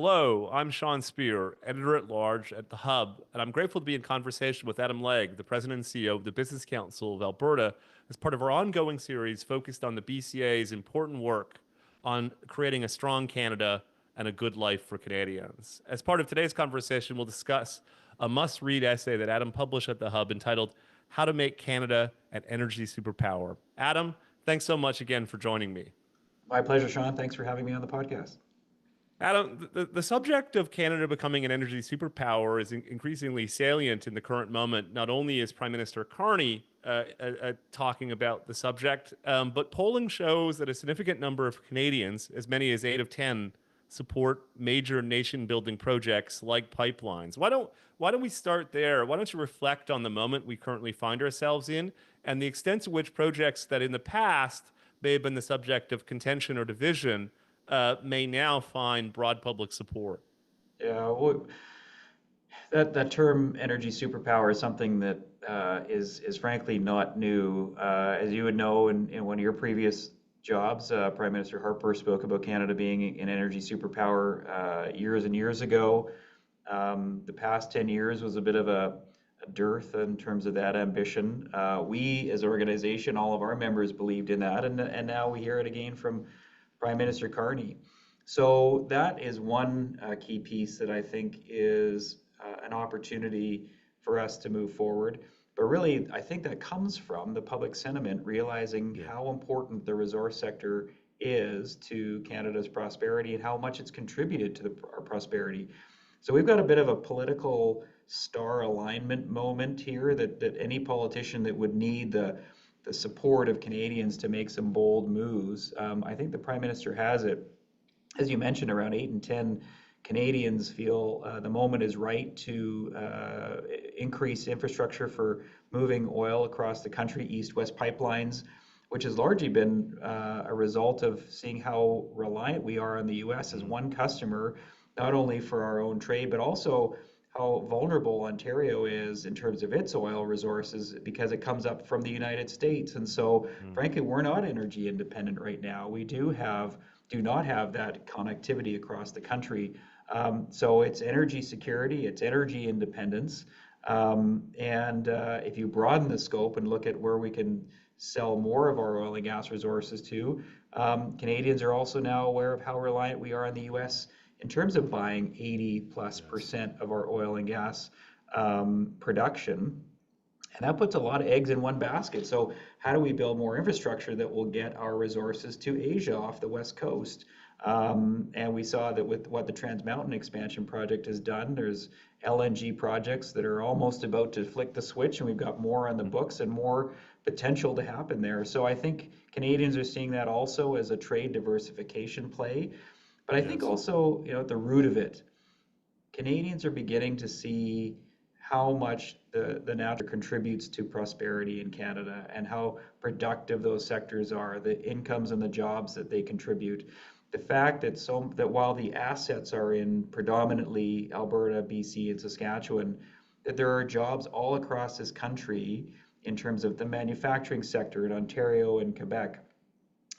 Hello, I'm Sean Spear, editor-at-large at The Hub, and I'm grateful to be in conversation with Adam Legge, the president and CEO of the Business Council of Alberta, as part of our ongoing series focused on the BCA's important work on creating a strong Canada and a good life for Canadians. As part of today's conversation, we'll discuss a must-read essay that Adam published at The Hub entitled How to Make Canada an Energy Superpower. Adam, thanks so much again for joining me. My pleasure, Sean. Thanks for having me on the podcast. Adam, the subject of Canada becoming an energy superpower is increasingly salient in the current moment. Not only is Prime Minister Carney talking about the subject, but polling shows that a significant number of Canadians, as many as 8 of 10, support major nation-building projects like pipelines. Why don't we start there? Why don't you reflect on the moment we currently find ourselves in and the extent to which projects that in the past may have been the subject of contention or division may now find broad public support. Yeah, well, that term "energy superpower" is something that is frankly not new. As you would know, in one of your previous jobs, Prime Minister Harper spoke about Canada being an energy superpower years and years ago. The past 10 years was a bit of a dearth in terms of that ambition. We, as an organization, all of our members believed in that, and now we hear it again from Prime Minister Carney. So that is one key piece that I think is an opportunity for us to move forward. But really, I think that comes from the public sentiment realizing Yeah. how important the resource sector is to Canada's prosperity and how much it's contributed to our prosperity. So we've got a bit of a political star alignment moment here that any politician that would need the support of Canadians to make some bold moves. I think the Prime Minister has it. As you mentioned, around 8 in 10 Canadians feel the moment is right to increase infrastructure for moving oil across the country, east-west pipelines, which has largely been a result of seeing how reliant we are on the U.S. as one customer, not only for our own trade, but also how vulnerable Ontario is in terms of its oil resources because it comes up from the United States. And so, Mm. frankly, we're not energy independent right now. We do not have that connectivity across the country. So it's energy security, it's energy independence. And if you broaden the scope and look at where we can sell more of our oil and gas resources to, Canadians are also now aware of how reliant we are on the U.S. in terms of buying 80+% of our oil and gas production. And that puts a lot of eggs in one basket. So, how do we build more infrastructure that will get our resources to Asia off the West Coast? And we saw that with what the Trans Mountain expansion project has done, there's LNG projects that are almost about to flick the switch, and we've got more on the books and more potential to happen there. So, I think Canadians are seeing that also as a trade diversification play. But I think Yes. also, at the root of it, Canadians are beginning to see how much the natural contributes to prosperity in Canada and how productive those sectors are, the incomes and the jobs that they contribute. The fact that while the assets are in predominantly Alberta, BC, and Saskatchewan, that there are jobs all across this country in terms of the manufacturing sector in Ontario and Quebec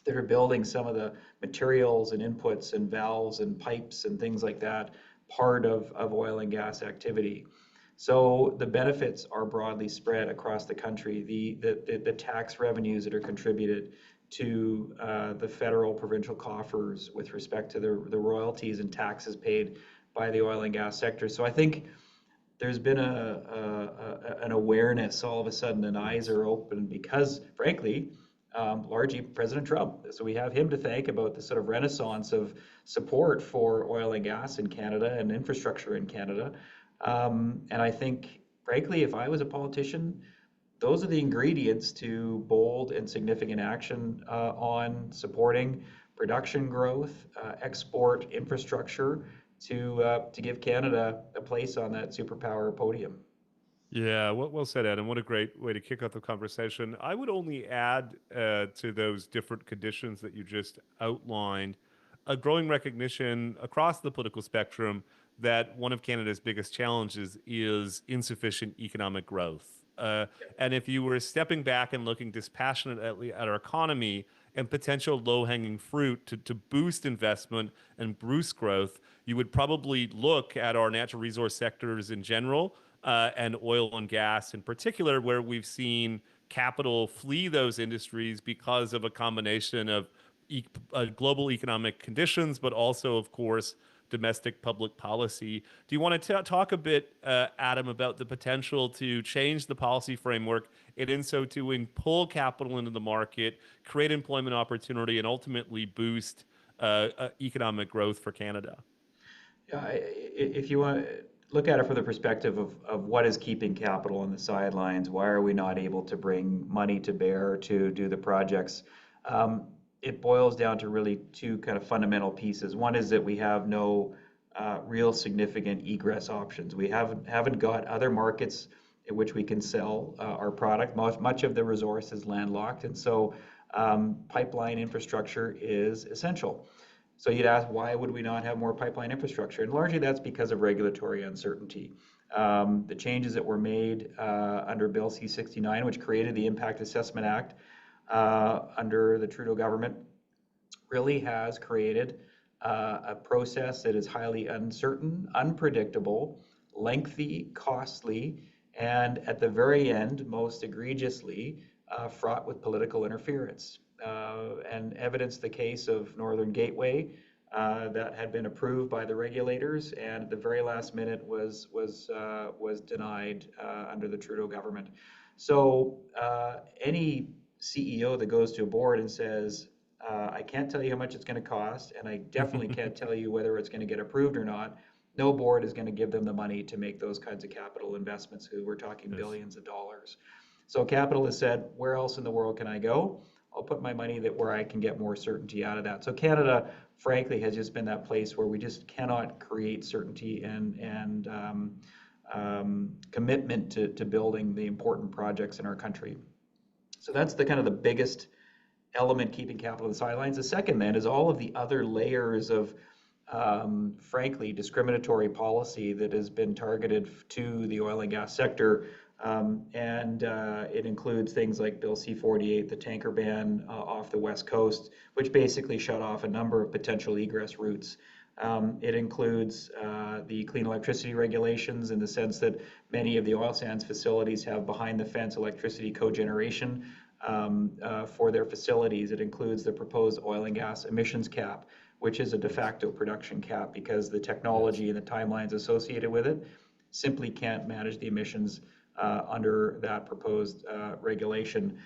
that are building some of the materials and inputs and valves and pipes and things like that, part of oil and gas activity. So the benefits are broadly spread across the country. The tax revenues that are contributed to the federal provincial coffers with respect to the royalties and taxes paid by the oil and gas sector. So I think there's been an awareness all of a sudden, and eyes Yes. are open because, frankly, largely President Trump. So we have him to thank about the sort of renaissance of support for oil and gas in Canada and infrastructure in Canada. And I think, frankly, if I was a politician, those are the ingredients to bold and significant action on supporting production growth, export infrastructure to give Canada a place on that superpower podium. Yeah, well said, Adam. What a great way to kick off the conversation. I would only add to those different conditions that you just outlined a growing recognition across the political spectrum that one of Canada's biggest challenges is insufficient economic growth. And if you were stepping back and looking dispassionately at our economy, and potential low-hanging fruit to boost investment and boost growth, you would probably look at our natural resource sectors in general, and oil and gas in particular, where we've seen capital flee those industries because of a combination of global economic conditions, but also, of course, domestic public policy. Do you want to talk a bit, Adam, about the potential to change the policy framework and in so doing pull capital into the market, create employment opportunity, and ultimately boost economic growth for Canada? If you want to look at it from the perspective of what is keeping capital on the sidelines, why are we not able to bring money to bear to do the projects? It boils down to really two kind of fundamental pieces. One is that we have no real significant egress options. We haven't got other markets in which we can sell our product. Much of the resource is landlocked, and so pipeline infrastructure is essential. So you'd ask, why would we not have more pipeline infrastructure? And largely that's because of regulatory uncertainty. The changes that were made under Bill C-69, which created the Impact Assessment Act under the Trudeau government, really has created a process that is highly uncertain, unpredictable, lengthy, costly, and at the very end, most egregiously, fraught with political interference. And evidence the case of Northern Gateway that had been approved by the regulators, and at the very last minute was denied under the Trudeau government. So any CEO that goes to a board and says, I can't tell you how much it's going to cost, and I definitely can't tell you whether it's going to get approved or not, no board is going to give them the money to make those kinds of capital investments, who we're talking billions of dollars. So capital has said, where else in the world can I go? I'll put my money where I can get more certainty out of that. So Canada, frankly, has just been that place where we just cannot create certainty and commitment to building the important projects in our country. So that's the kind of the biggest element keeping capital on the sidelines. The second then is all of the other layers of frankly, discriminatory policy that has been targeted to the oil and gas sector. It includes things like Bill C-48, the tanker ban off the West Coast, which basically shut off a number of potential egress routes. It includes the clean electricity regulations, in the sense that many of the oil sands facilities have behind-the-fence electricity cogeneration for their facilities. It includes the proposed oil and gas emissions cap, which is a de facto production cap, because the technology and the timelines associated with it simply can't manage the emissions under that proposed regulation.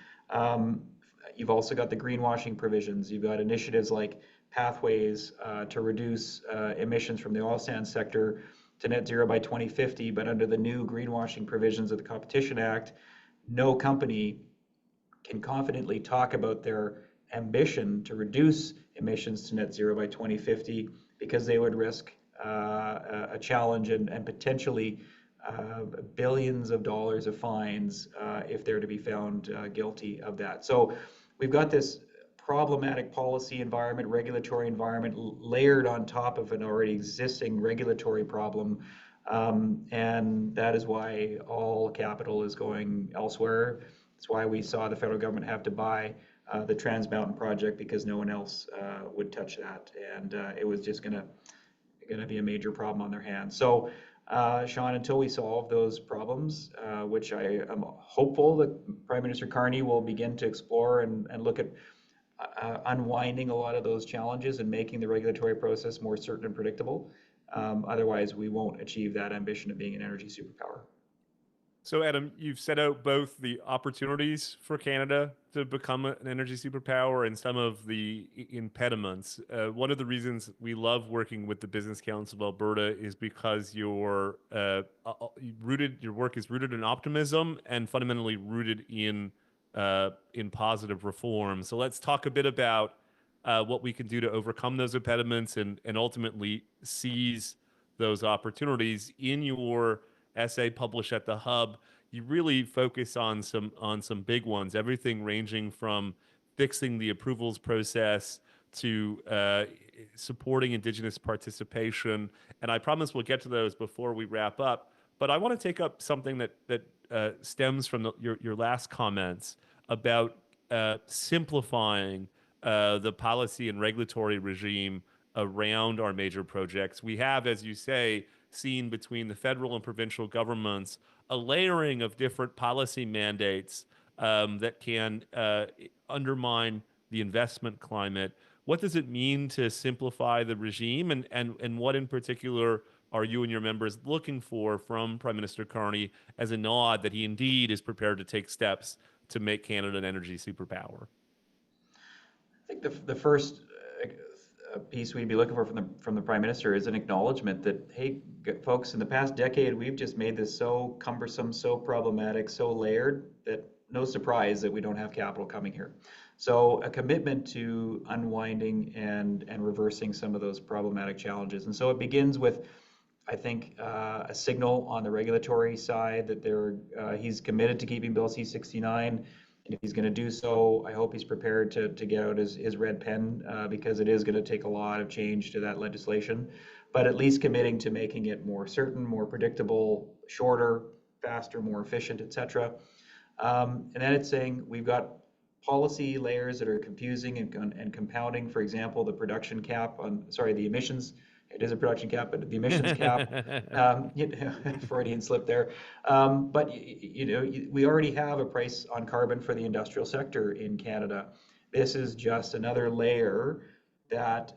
You've also got the greenwashing provisions. You've got initiatives like pathways to reduce emissions from the oil sands sector to net zero by 2050, but under the new greenwashing provisions of the Competition Act, no company can confidently talk about their ambition to reduce emissions to net zero by 2050, because they would risk a challenge and potentially billions of dollars of fines if they're to be found guilty of that. So we've got this problematic policy environment, regulatory environment, layered on top of an already existing regulatory problem. And that is why all capital is going elsewhere. That's why we saw the federal government have to buy the Trans Mountain project, because no one else would touch that, and it was just going to be a major problem on their hands. So, Sean, until we solve those problems, which I am hopeful that Prime Minister Carney will begin to explore and look at unwinding a lot of those challenges and making the regulatory process more certain and predictable. Otherwise, we won't achieve that ambition of being an energy superpower. So, Adam, you've set out both the opportunities for Canada to become an energy superpower and some of the impediments. One of the reasons we love working with the Business Council of Alberta is because your work is rooted in optimism and fundamentally rooted in positive reform. So let's talk a bit about what we can do to overcome those impediments and ultimately seize those opportunities. In your essay published at the Hub, you really focus on some big ones, everything ranging from fixing the approvals process to supporting Indigenous participation. And I promise we'll get to those before we wrap up. But I want to take up something that stems from your last comments about simplifying the policy and regulatory regime around our major projects. We have, as you say, seen between the federal and provincial governments a layering of different policy mandates that can undermine the investment climate. What does it mean to simplify the regime, and what in particular are you and your members looking for from Prime Minister Carney as a nod that he indeed is prepared to take steps to make Canada an energy superpower? I think the first piece we'd be looking for from the Prime Minister is an acknowledgement that, hey, folks, in the past decade, we've just made this so cumbersome, so problematic, so layered that no surprise that we don't have capital coming here. So a commitment to unwinding and reversing some of those problematic challenges. And so it begins with, I think, a signal on the regulatory side that he's committed to keeping Bill C-69. And if he's going to do so, I hope he's prepared to get out his red pen because it is going to take a lot of change to that legislation. But at least committing to making it more certain, more predictable, shorter, faster, more efficient, et cetera. And then it's saying we've got policy layers that are confusing and compounding. For example, the production cap the emissions. It is a production cap, but the emissions cap, Freudian slip there. But we already have a price on carbon for the industrial sector in Canada. This is just another layer that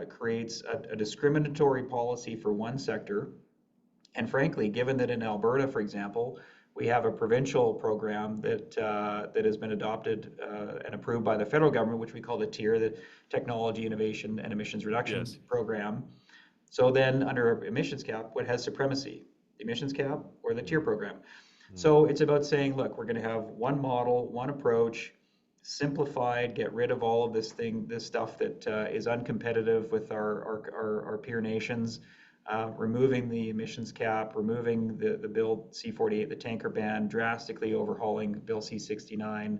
creates a discriminatory policy for one sector. And frankly, given that in Alberta, for example, we have a provincial program that has been adopted and approved by the federal government, which we call the TIER, the Technology Innovation and Emissions Reduction Yes. Program. So then under emissions cap, what has supremacy? The emissions cap or the TIER program? So it's about saying, look, we're going to have one model, one approach, simplified, get rid of all of this stuff that is uncompetitive with our peer nations, removing the emissions cap, removing the Bill C-48, the tanker ban, drastically overhauling Bill C-69,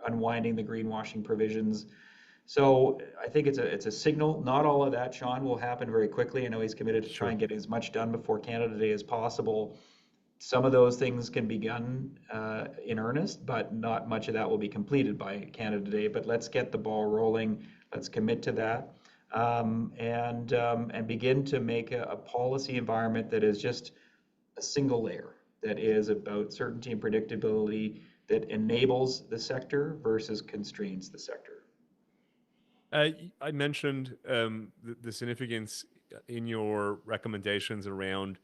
unwinding the greenwashing provisions. So I think it's a signal. Not all of that, Sean, will happen very quickly. I know he's committed to try and get as much done before Canada Day as possible. Some of those things can be done in earnest, but not much of that will be completed by Canada Day. But let's get the ball rolling. Let's commit to that and begin to make a policy environment that is just a single layer, that is about certainty and predictability, that enables the sector versus constrains the sector. I mentioned the significance in your recommendations around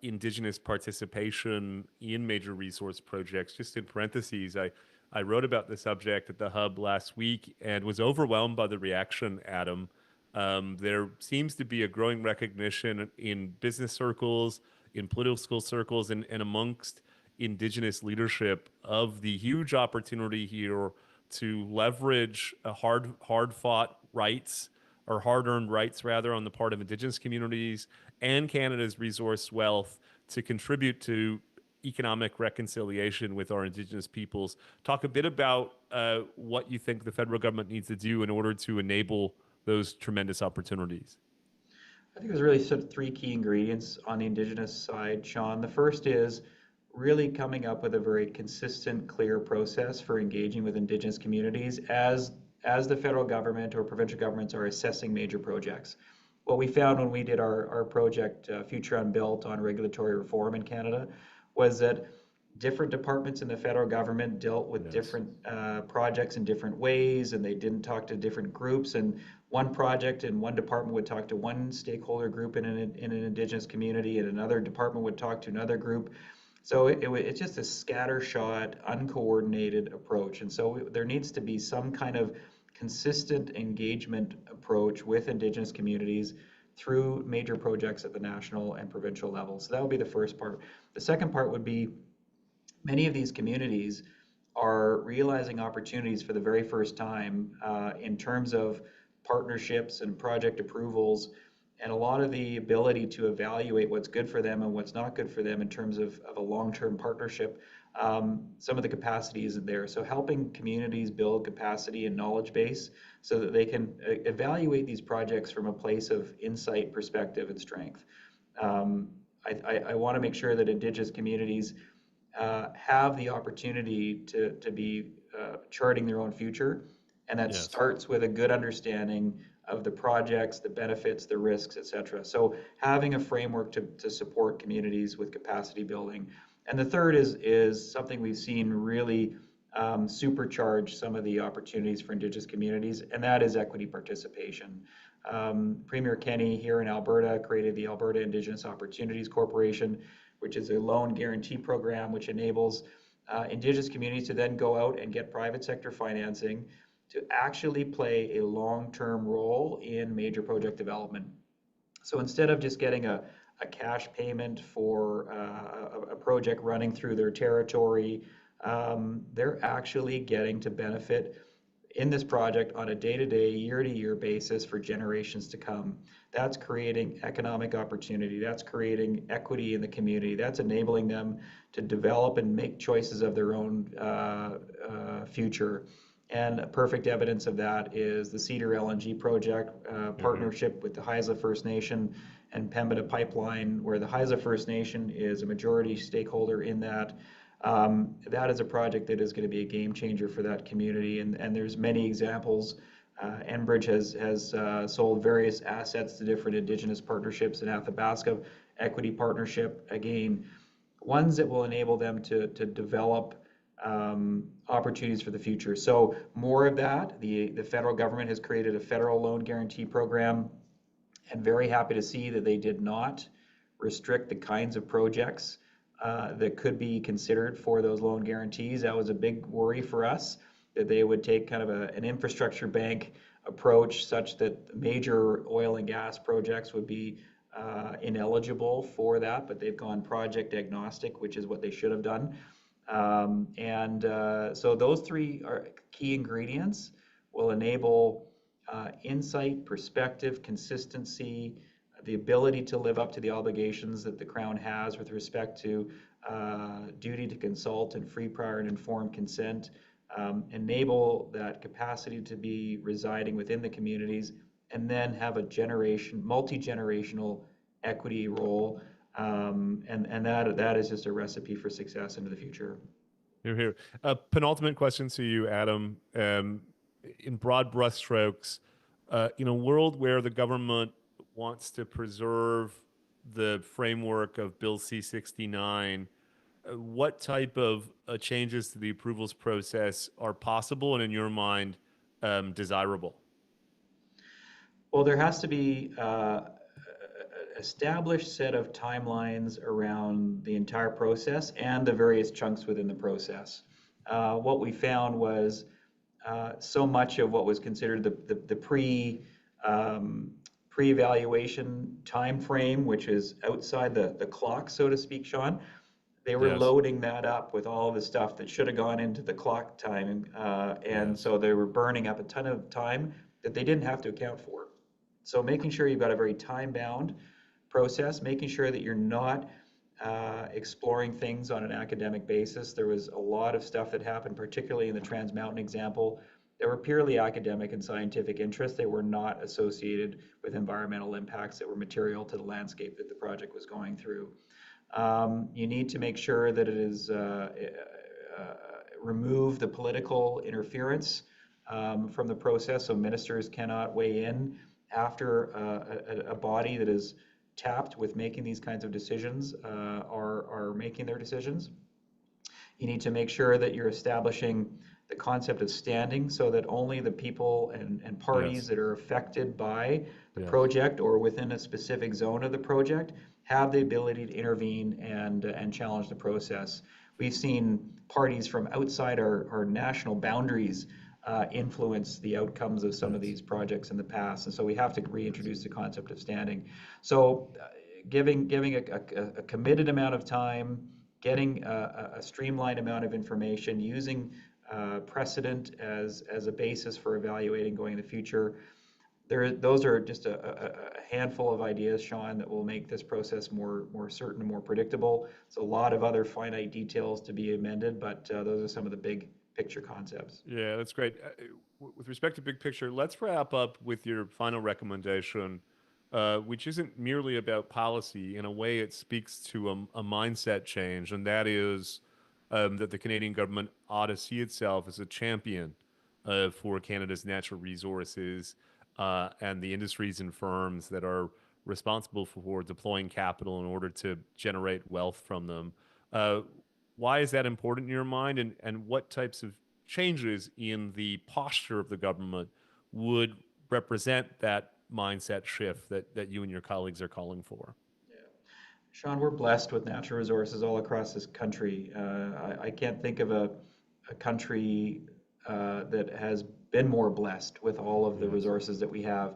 Indigenous participation in major resource projects. Just in parentheses, I wrote about the subject at the Hub last week and was overwhelmed by the reaction, Adam. There seems to be a growing recognition in business circles, in political circles, and amongst Indigenous leadership of the huge opportunity here to leverage hard-fought rights or hard-earned rights, rather, on the part of Indigenous communities and Canada's resource wealth to contribute to economic reconciliation with our Indigenous peoples. Talk a bit about what you think the federal government needs to do in order to enable those tremendous opportunities. I think there's really sort of three key ingredients on the Indigenous side, Sean. The first is really coming up with a very consistent, clear process for engaging with Indigenous communities as the federal government or provincial governments are assessing major projects. What we found when we did our project, Future Unbuilt, on regulatory reform in Canada, was that different departments in the federal government dealt with different projects in different ways, and they didn't talk to different groups. And one project in one department would talk to one stakeholder group in an Indigenous community, and another department would talk to another group. So it's just a scattershot, uncoordinated approach. And so there needs to be some kind of consistent engagement approach with Indigenous communities through major projects at the national and provincial level. So that would be the first part. The second part would be many of these communities are realizing opportunities for the very first time in terms of partnerships and project approvals, and a lot of the ability to evaluate what's good for them and what's not good for them in terms of a long-term partnership. Some of the capacity isn't there. So helping communities build capacity and knowledge base so that they can evaluate these projects from a place of insight, perspective, and strength. I want to make sure that Indigenous communities have the opportunity to be charting their own future And that Yes. starts with a good understanding of the projects, the benefits, the risks, et cetera. So having a framework to support communities with capacity building. And the third is something we've seen really supercharge some of the opportunities for Indigenous communities, and that is equity participation. Premier Kenny here in Alberta created the Alberta Indigenous Opportunities Corporation, which is a loan guarantee program which enables Indigenous communities to then go out and get private sector financing to actually play a long-term role in major project development. So instead of just getting a cash payment for a project running through their territory, they're actually getting to benefit in this project on a day-to-day, year-to-year basis for generations to come. That's creating economic opportunity. That's creating equity in the community. That's enabling them to develop and make choices of their own future. And perfect evidence of that is the Cedar LNG project, Mm-hmm. partnership with the Haisla First Nation and Pembina Pipeline, where the Haisla First Nation is a majority stakeholder in that. That is a project that is going to be a game changer for that community, and there's many examples. Enbridge has sold various assets to different Indigenous partnerships in Athabasca, equity partnership, again, ones that will enable them to develop opportunities for the future. So more of that. The federal government has created a federal loan guarantee program, and very happy to see that they did not restrict the kinds of projects that could be considered for those loan guarantees. That was a big worry for us, that they would take kind of an infrastructure bank approach such that major oil and gas projects would be ineligible for that, but they've gone project agnostic, which is what they should have done. So those three are key ingredients will enable insight, perspective, consistency, the ability to live up to the obligations that the Crown has with respect to duty to consult and free, prior, and informed consent, enable that capacity to be residing within the communities, and then have a multi-generational equity role. And that is just a recipe for success into the future. Here, here. Penultimate question to you, Adam. In broad brushstrokes, in a world where the government wants to preserve the framework of Bill C-69, what type of changes to the approvals process are possible and, in your mind, desirable? Well, there has to be established set of timelines around the entire process and the various chunks within the process. What we found was so much of what was considered the pre-evaluation time frame, which is outside the clock, so to speak, Sean. They were Yes. loading that up with all of the stuff that should have gone into the clock time, and Yes. so they were burning up a ton of time that they didn't have to account for. So making sure you've got a very time-bound process, making sure that you're not exploring things on an academic basis. There was a lot of stuff that happened, particularly in the Trans Mountain example, that were purely academic and scientific interests. They were not associated with environmental impacts that were material to the landscape that the project was going through. You need to make sure that it is remove the political interference from the process, so ministers cannot weigh in after a body that is tapped with making these kinds of decisions are making their decisions. You need to make sure that you're establishing the concept of standing so that only the people and parties Yes. that are affected by the Yes. project or within a specific zone of the project have the ability to intervene and challenge the process. We've seen parties from outside our national boundaries influence the outcomes of some of Yes. these projects in the past, and so we have to reintroduce the concept of standing. So giving a committed amount of time, getting a streamlined amount of information, using precedent as a basis for evaluating going in the future. Those are just a handful of ideas, Sean, that will make this process more certain and more predictable. It's a lot of other finite details to be amended, but those are some of the big picture concepts. Yeah, that's great. With respect to big picture, let's wrap up with your final recommendation, which isn't merely about policy. In a way, it speaks to a mindset change, and that is that the Canadian government ought to see itself as a champion for Canada's natural resources and the industries and firms that are responsible for deploying capital in order to generate wealth from them. Uh, why is that important in your mind, and what types of changes in the posture of the government would represent that mindset shift that you and your colleagues are calling for? Sean, we're blessed with natural resources all across this country. I can't think of a country that has been more blessed with all of the Yes. resources that we have.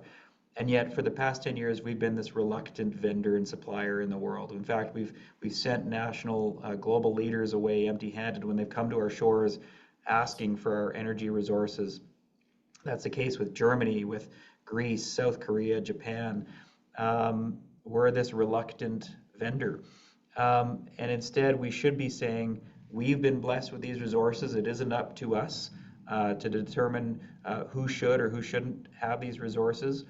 And yet, for the past 10 years, we've been this reluctant vendor and supplier in the world. In fact, we've sent national global leaders away empty-handed when they've come to our shores Yes. asking for our energy resources. That's the case with Germany, with Greece, South Korea, Japan. We're this reluctant vendor. And instead, we should be saying, we've been blessed with these resources. It isn't up to us to determine who should or who shouldn't have these resources.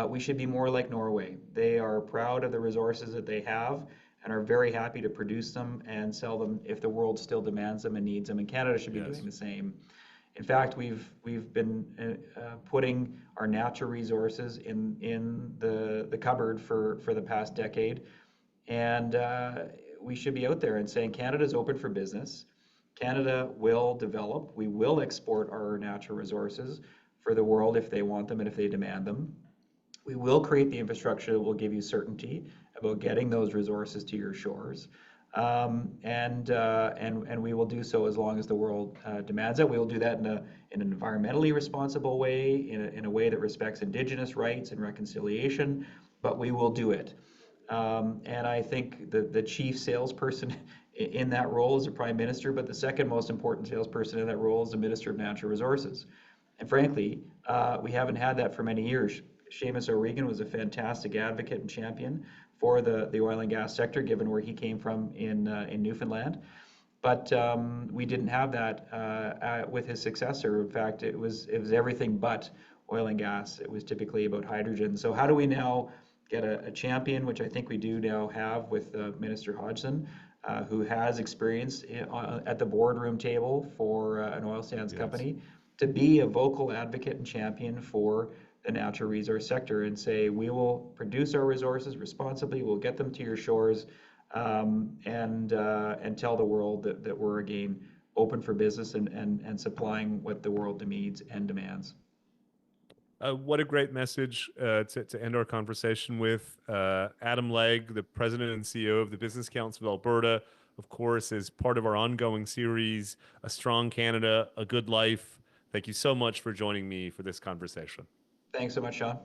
We should be more like Norway. They are proud of the resources that they have and are very happy to produce them and sell them if the world still demands them and needs them. And Canada should be doing Yes. the same. In fact, we've been putting our natural resources in the cupboard for the past decade, and we should be out there and saying Canada's open for business. Canada will develop. We will export our natural resources for the world if they want them and if they demand them. We will create the infrastructure that will give you certainty about getting those resources to your shores. And we will do so as long as the world demands it. We will do that in an environmentally responsible way, in a way that respects Indigenous rights and reconciliation, but we will do it. And I think the chief salesperson in that role is the Prime Minister, but the second most important salesperson in that role is the Minister of Natural Resources. And frankly, we haven't had that for many years. Seamus O'Regan was a fantastic advocate and champion for the oil and gas sector, given where he came from in Newfoundland. But we didn't have that with his successor. In fact, it was everything but oil and gas. It was typically about hydrogen. So how do we now get a champion, which I think we do now have with Minister Hodgson, who has experience at the boardroom table for an oil sands Yes. company, to be a vocal advocate and champion for the natural resource sector and say, we will produce our resources responsibly, we'll get them to your shores, and tell the world that we're again open for business and supplying what the world needs and demands. What a great message to end our conversation with. Adam Legge, the president and CEO of the Business Council of Alberta, of course, is part of our ongoing series, A Strong Canada, A Good Life. Thank you so much for joining me for this conversation. Thanks so much, Sean.